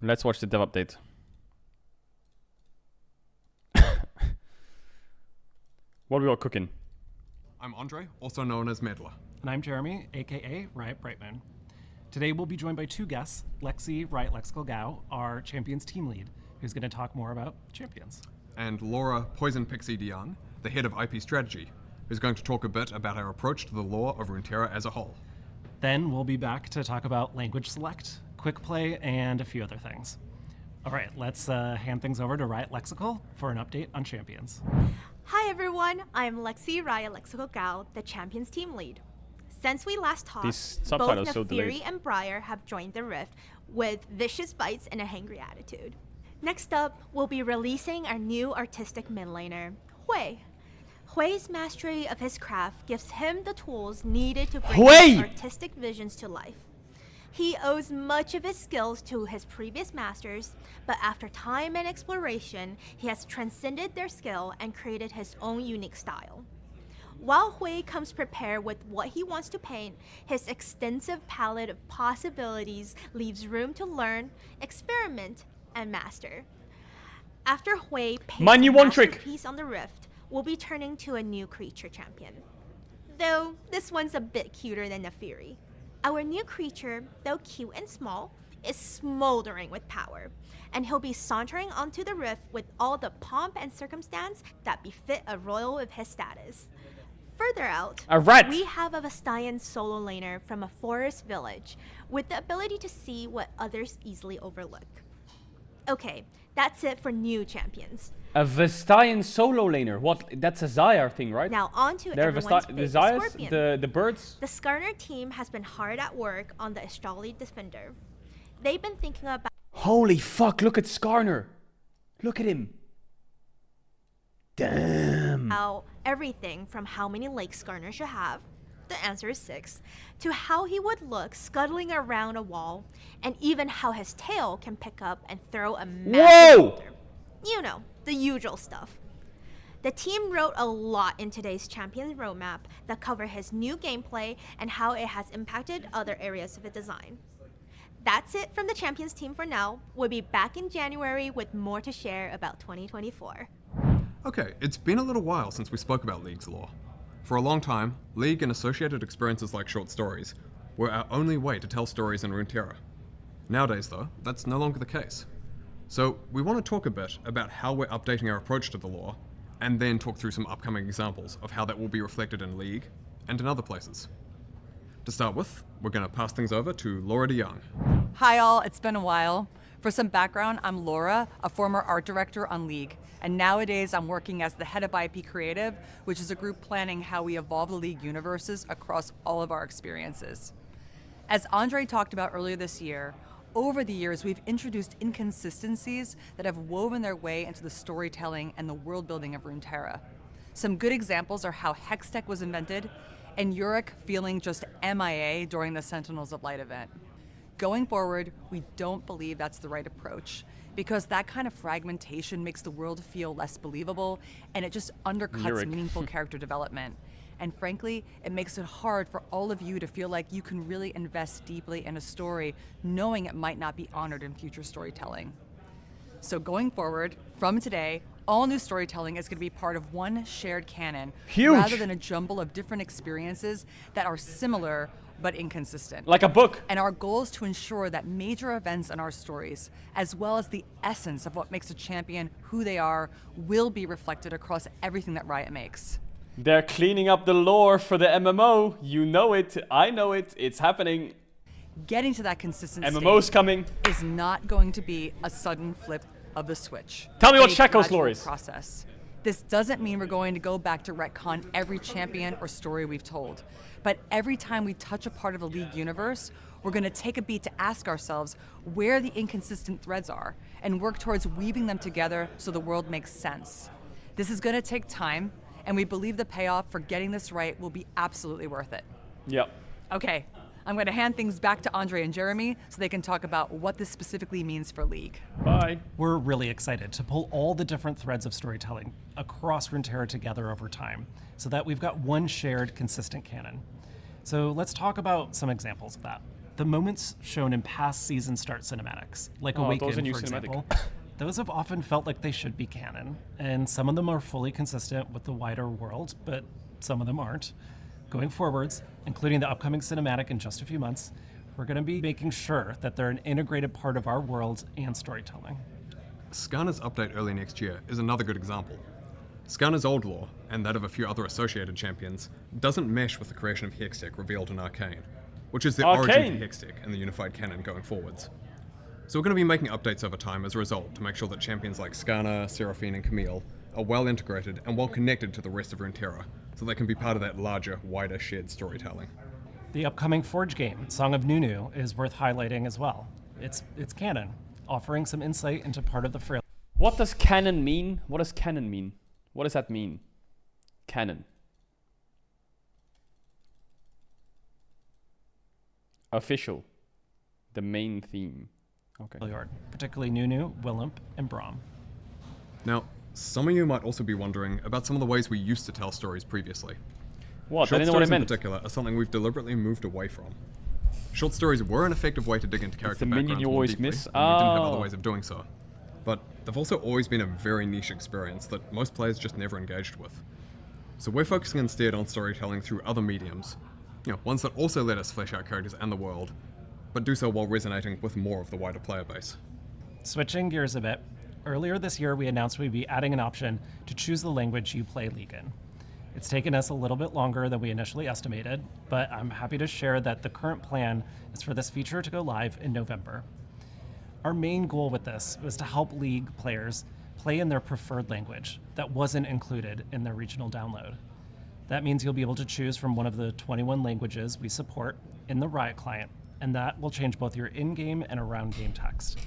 Let's watch the dev update. What we all cooking? I'm Andre, also known as Medler. And I'm Jeremy, aka Riot Brightman. Today we'll be joined by two guests, Lexi, Riot Lexical Gao, our Champions team lead, who's going to talk more about Champions. And Laura Poison Pixie DeYoung, the head of IP strategy, who's going to talk a bit about our approach to the lore of Runeterra as a whole. Then we'll be back to talk about language select, Quickplay, and a few other things. All right, let's hand things over to Riot Lexical for an update on Champions. Hi everyone, I'm Lexi Riot Lexical Gao, the Champions team lead. Since we last talked, These both subtitles so Nefiri delayed. and Briar have joined the Rift with vicious bites and a hangry attitude. Next up, we'll be releasing our new artistic mid laner, HWEI. HWEI's mastery of his craft gives him the tools needed to bring HWEI! his artistic visions to life. He owes much of his skills to his previous masters, but after time and exploration, he has transcended their skill and created his own unique style. While HWEI comes prepared with what he wants to paint, his extensive palette of possibilities leaves room to learn, experiment, and master. After HWEI My paints new a one trick. masterpiece on the Rift, we'll be turning to a new creature champion. Though this one's a bit cuter than Nefiri. Our new creature, though cute and small, is smoldering with power, and he'll be sauntering onto the Rift with all the pomp and circumstance that befit a royal of his status. Further out, A rat! we have a Vestayan solo laner from a forest village with the ability to see what others easily overlook. Okay, that's it for new champions. A Vestayan solo laner. What? That's a Zyar thing, right? Now on to They're everyone's the favorite Zyars, Scorpion. the birds. The Skarner team has been hard at work on the Astrali Defender. They've been thinking about Holy fuck! Look at Skarner. Look at him. Damn. how everything from how many legs Skarner should have, the answer is 6, to how he would look scuttling around a wall, and even how his tail can pick up and throw a massive Whoa! boulder. You know, the usual stuff. The team wrote a lot in today's Champions roadmap that cover his new gameplay and how it has impacted other areas of the design. That's it from the Champions team for now. We'll be back in January with more to share about 2024. Okay, it's been a little while since we spoke about League's lore. For a long time, League and associated experiences like short stories were our only way to tell stories in Runeterra. Nowadays though, that's no longer the case. So we want to talk a bit about how we're updating our approach to the lore, and then talk through some upcoming examples of how that will be reflected in League and in other places. To start with, we're going to pass things over to Laura DeYoung. Hi all, it's been a while. For some background, I'm Laura, a former art director on League, and nowadays I'm working as the head of IP Creative, which is a group planning how we evolve the League universes across all of our experiences. As Andre talked about earlier this year, over the years we've introduced inconsistencies that have woven their way into the storytelling and the world building of Runeterra. Some good examples are how Hextech was invented, and Yorick feeling just MIA during the Sentinels of Light event. Going forward, we don't believe that's the right approach, because that kind of fragmentation makes the world feel less believable, and it just undercuts Lyric. meaningful character development. And frankly, it makes it hard for all of you to feel like you can really invest deeply in a story, knowing it might not be honored in future storytelling. So going forward, from today, all new storytelling is going to be part of one shared canon, Huge. rather than a jumble of different experiences that are similar but inconsistent. Like a book. And our goal is to ensure that major events in our stories, as well as the essence of what makes a champion who they are, will be reflected across everything that Riot makes. They're cleaning up the lore for the MMO. You know it. I know it. It's happening. Getting to that consistent MMO's state coming. is not going to be a sudden flip of the switch. Tell me what A Shackle's gradual lore is. process. This doesn't mean we're going to go back to retcon every champion or story we've told. But every time we touch a part of the League universe, we're going to take a beat to ask ourselves where the inconsistent threads are and work towards weaving them together so the world makes sense. This is going to take time, and we believe the payoff for getting this right will be absolutely worth it. Yep. Okay, I'm going to hand things back to Andre and Jeremy so they can talk about what this specifically means for League. Bye. We're really excited to pull all the different threads of storytelling across Runeterra together over time, so that we've got one shared, consistent canon. So let's talk about some examples of that. the moments shown in past season start cinematics, like Oh, Awaken, those are new for cinematic. example, those have often felt like they should be canon, and some of them are fully consistent with the wider world, but some of them aren't. Going forwards, including the upcoming cinematic in just a few months, we're going to be making sure that they're an integrated part of our world and storytelling. Skarner's update early next year is another good example. Skarner's old lore, and that of a few other associated champions, doesn't mesh with the creation of Hextech revealed in Arcane, which is the origin Arcane! for Hextech and the unified canon going forwards. So we're going to be making updates over time as a result to make sure that champions like Skarner, Seraphine, and Camille are well integrated and well connected to the rest of Runeterra, so they can be part of that larger, wider shared storytelling. The upcoming Forge game, Song of Nunu, is worth highlighting as well. It's canon, offering some insight into part of the frail. What does canon mean? What does canon mean? What does that mean? Canon. Official. The main theme. Okay. Freljord, particularly Nunu, Willump, and Braum. Now, some of you might also be wondering about some of the ways we used to tell stories previously. What? I Short didn't know what it stories in meant. particular are something we've deliberately moved away from. Short stories were an effective way to dig into character the minion backgrounds you more always deeply, miss? and we didn't have other Oh. ways of doing so. But they've also always been a very niche experience that most players just never engaged with. So we're focusing instead on storytelling through other mediums, ones that also let us flesh out characters and the world, but do so while resonating with more of the wider player base. Switching gears a bit, earlier this year we announced we'd be adding an option to choose the language you play League in. It's taken us a little bit longer than we initially estimated, but I'm happy to share that the current plan is for this feature to go live in November. Our main goal with this was to help League players play in their preferred language that wasn't included in their regional download. That means you'll be able to choose from one of the 21 languages we support in the Riot client, and that will change both your in-game and around-game text.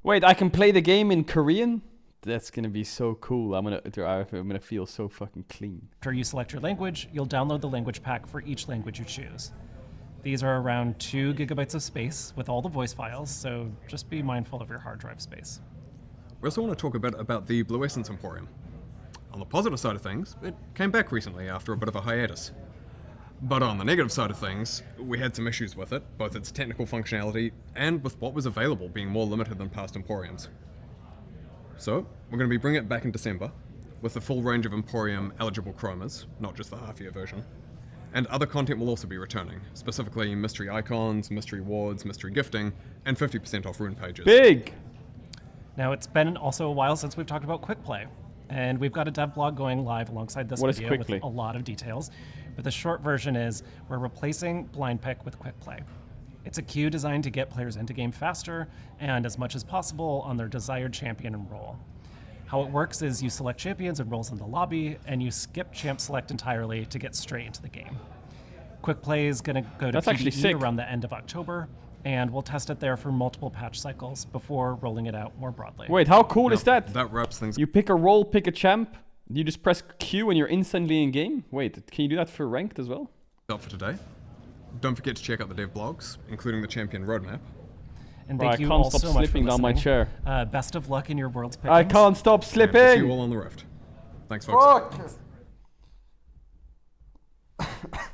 Wait, I can play the game in Korean? That's gonna be so cool. I'm gonna feel so fucking clean. After you select your language, you'll download the language pack for each language you choose. These are around 2 gigabytes of space with all the voice files, so just be mindful of your hard drive space. We also want to talk a bit about the Blue Essence Emporium. On the positive side of things, it came back recently after a bit of a hiatus. But on the negative side of things, we had some issues with it, both its technical functionality and with what was available being more limited than past Emporiums. So, we're going to be bringing it back in December, with the full range of Emporium eligible chromas, not just the half-year version. And other content will also be returning, specifically mystery icons, mystery wards, mystery gifting, and 50% off rune pages. Big! Now, it's been also a while since we've talked about Quickplay, and we've got a dev blog going live alongside this What is video Quickplay? with a lot of details. But the short version is we're replacing blind pick with Quickplay. It's a queue designed to get players into game faster and as much as possible on their desired champion and role. How it works is you select champions and roles in the lobby, and you skip champ select entirely to get straight into the game. Quickplay is going to go to That's actually PvE sick. around the end of October, and we'll test it there for multiple patch cycles before rolling it out more broadly. Wait, how cool is that? That wraps things. You pick a role, pick a champ, you just press Q and you're instantly in game? Wait, can you do that for ranked as well? Up for today. Don't forget to check out the dev blogs, including the champion roadmap. And Bro, thank I you can't all stop so much for slipping down my listening. chair. Best of luck in your world's pickings. I can't stop And we'll see you slipping! all on the rift. Thanks, folks. Fuck!